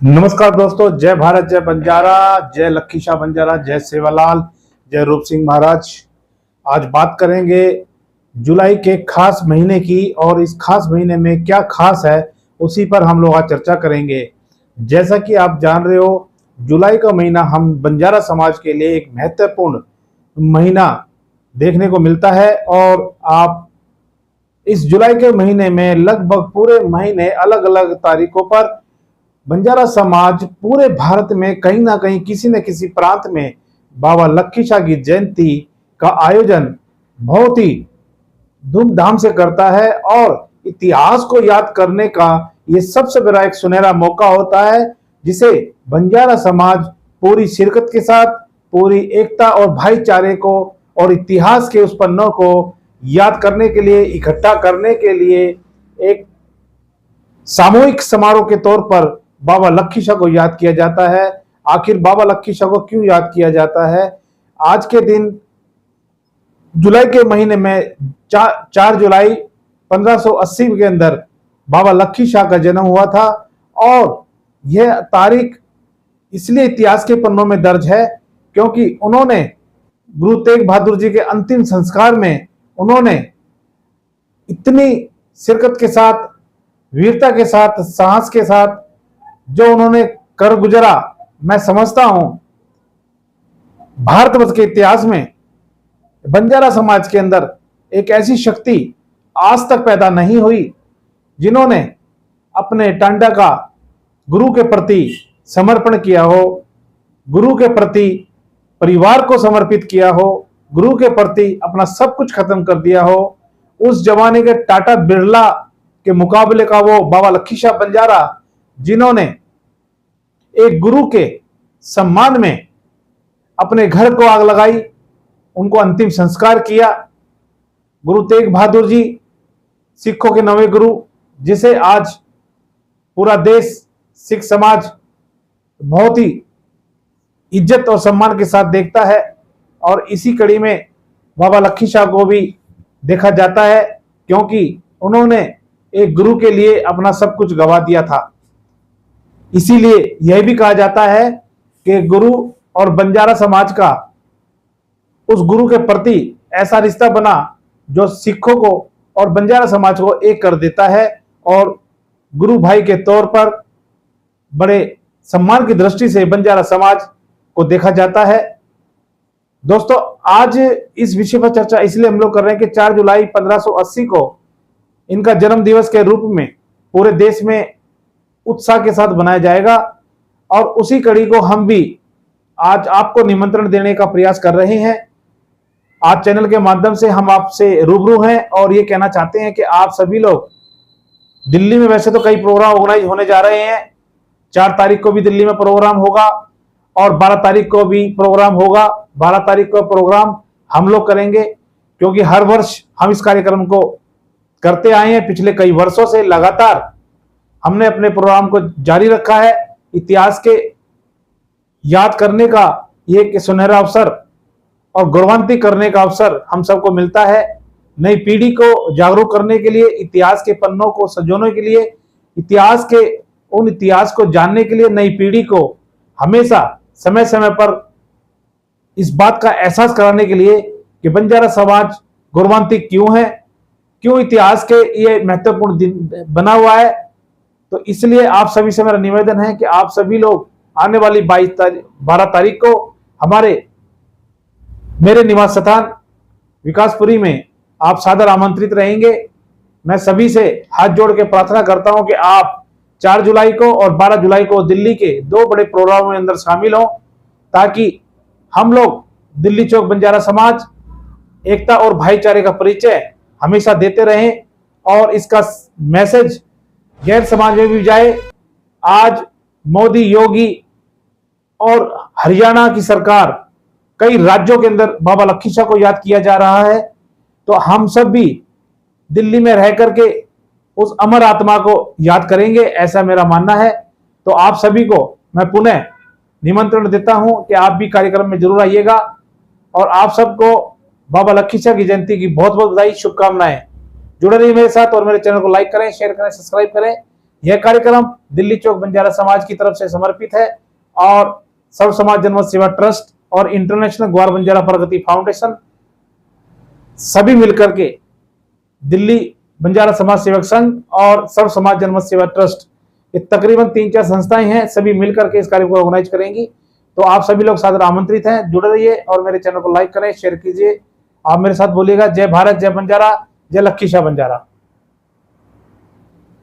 नमस्कार दोस्तों, जय भारत, जय बंजारा, जय लक्की शाह बंजारा, जय सेवालाल, जय रूप सिंह महाराज। आज बात करेंगे जुलाई के खास महीने की, और इस खास महीने में क्या खास है उसी पर हम लोग आज चर्चा करेंगे। जैसा कि आप जान रहे हो, जुलाई का महीना हम बंजारा समाज के लिए एक महत्वपूर्ण महीना देखने को मिलता है। और आप इस जुलाई के महीने में लगभग पूरे महीने अलग अलग तारीखों पर बंजारा समाज पूरे भारत में कहीं ना कहीं किसी न किसी प्रांत में बाबा लक्की शाह की जयंती का आयोजन बहुत ही धूमधाम से करता है। और इतिहास को याद करने का ये सबसे बड़ा एक सुनहरा मौका होता है, जिसे बंजारा समाज पूरी शिरकत के साथ पूरी एकता और भाईचारे को और इतिहास के उस पन्नों को याद करने के लिए, इकट्ठा करने के लिए एक सामूहिक समारोह के तौर पर बाबा लक्की शाह को याद किया जाता है। आखिर बाबा लक्की शाह को क्यों याद किया जाता है? आज के दिन जुलाई के महीने में 4 जुलाई 1580 के अंदर बाबा लक्की शाह का जन्म हुआ था। और यह तारीख इसलिए इतिहास के पन्नों में दर्ज है क्योंकि उन्होंने गुरु तेग बहादुर जी के अंतिम संस्कार में उन्होंने इतनी शिरकत के साथ, वीरता के साथ, साहस के साथ जो उन्होंने कर गुजरा, मैं समझता हूं भारतवर्ष के इतिहास में बंजारा समाज के अंदर एक ऐसी शक्ति आज तक पैदा नहीं हुई जिन्होंने अपने टांडा का गुरु के प्रति समर्पण किया हो, गुरु के प्रति परिवार को समर्पित किया हो, गुरु के प्रति अपना सब कुछ खत्म कर दिया हो। उस जमाने के टाटा बिरला के मुकाबले का वो बाबा लक्की शाह बंजारा, जिन्होंने एक गुरु के सम्मान में अपने घर को आग लगाई, उनको अंतिम संस्कार किया। गुरु तेग बहादुर जी सिखों के नवे गुरु, जिसे आज पूरा देश, सिख समाज बहुत ही इज्जत और सम्मान के साथ देखता है। और इसी कड़ी में बाबा लक्की शाह को भी देखा जाता है क्योंकि उन्होंने एक गुरु के लिए अपना सब कुछ गवा दिया था। इसीलिए यह भी कहा जाता है कि गुरु और बंजारा समाज का उस गुरु के प्रति ऐसा रिश्ता बना जो सिखों को और बंजारा समाज को एक कर देता है, और गुरु भाई के तौर पर बड़े सम्मान की दृष्टि से बंजारा समाज को देखा जाता है। दोस्तों, आज इस विषय पर चर्चा इसलिए हम लोग कर रहे हैं कि 4 जुलाई 1580 को इनका जन्म दिवस के रूप में पूरे देश में उत्साह के साथ बनाया जाएगा। और उसी कड़ी को हम भी आज आपको निमंत्रण देने का प्रयास कर रहे हैं। आज चैनल के माध्यम से हम आपसे रूबरू हैं और ये कहना चाहते हैं कि आप सभी लोग दिल्ली में, वैसे तो कई प्रोग्राम ऑर्गेनाइज होने जा रहे हैं, 4 तारीख को भी दिल्ली में प्रोग्राम होगा और 12 तारीख को भी प्रोग्राम होगा। 12 तारीख को प्रोग्राम हम लोग करेंगे क्योंकि हर वर्ष हम इस कार्यक्रम को करते आए हैं। पिछले कई वर्षों से लगातार हमने अपने प्रोग्राम को जारी रखा है। इतिहास के याद करने का ये एक सुनहरा अवसर और गौरवान्वित करने का अवसर हम सबको मिलता है। नई पीढ़ी को जागरूक करने के लिए, इतिहास के पन्नों को संजोने के लिए, इतिहास को जानने के लिए नई पीढ़ी को हमेशा समय समय पर इस बात का एहसास कराने के लिए कि बंजारा समाज गौरवान्वित क्यों है, क्यों इतिहास के ये महत्वपूर्ण दिन बना हुआ है। तो इसलिए आप सभी से मेरा निवेदन है कि आप सभी लोग आने वाली 12 तारीख को मेरे निवास स्थान विकासपुरी में आप सादर आमंत्रित रहेंगे। मैं सभी से हाथ जोड़ के प्रार्थना करता हूं कि आप 4 जुलाई को और 12 जुलाई को दिल्ली के 2 बड़े प्रोग्रामों में अंदर शामिल हों, ताकि हम लोग दिल्ली चौक बंजारा समाज एकता और भाईचारे का परिचय हमेशा देते रहें और इसका मैसेज गैर समाज में भी जाए। आज मोदी, योगी और हरियाणा की सरकार, कई राज्यों के अंदर बाबा लक्की शाह को याद किया जा रहा है। तो हम सब भी दिल्ली में रह करके उस अमर आत्मा को याद करेंगे, ऐसा मेरा मानना है। तो आप सभी को मैं पुनः निमंत्रण देता हूं कि आप भी कार्यक्रम में जरूर आइएगा। और आप सबको बाबा लक्की शाह की जयंती की बहुत बहुत बधाई, शुभकामनाएं। जुड़े रहिए मेरे साथ और मेरे चैनल को लाइक करें, शेयर करें, सब्सक्राइब करें। यह कार्यक्रम दिल्ली चौक बंजारा समाज की तरफ से समर्पित है और सर्व समाज जनमत सेवा ट्रस्ट और इंटरनेशनल ग्वार बंजारा प्रगति फाउंडेशन सभी मिलकर के दिल्ली बंजारा समाज सेवक संघ और सर्व समाज जनमत सेवा ट्रस्ट, ये तकरीबन 3-4 संस्थाएं हैं, सभी मिलकर के इस कार्य को ऑर्गेनाइज करेंगी। तो आप सभी लोग सादर आमंत्रित हैं, जुड़े रहिए और मेरे चैनल को लाइक करें, शेयर कीजिए। आप मेरे साथ बोलिएगा, जय भारत, जय बंजारा, जय लखीशाह बंजारा।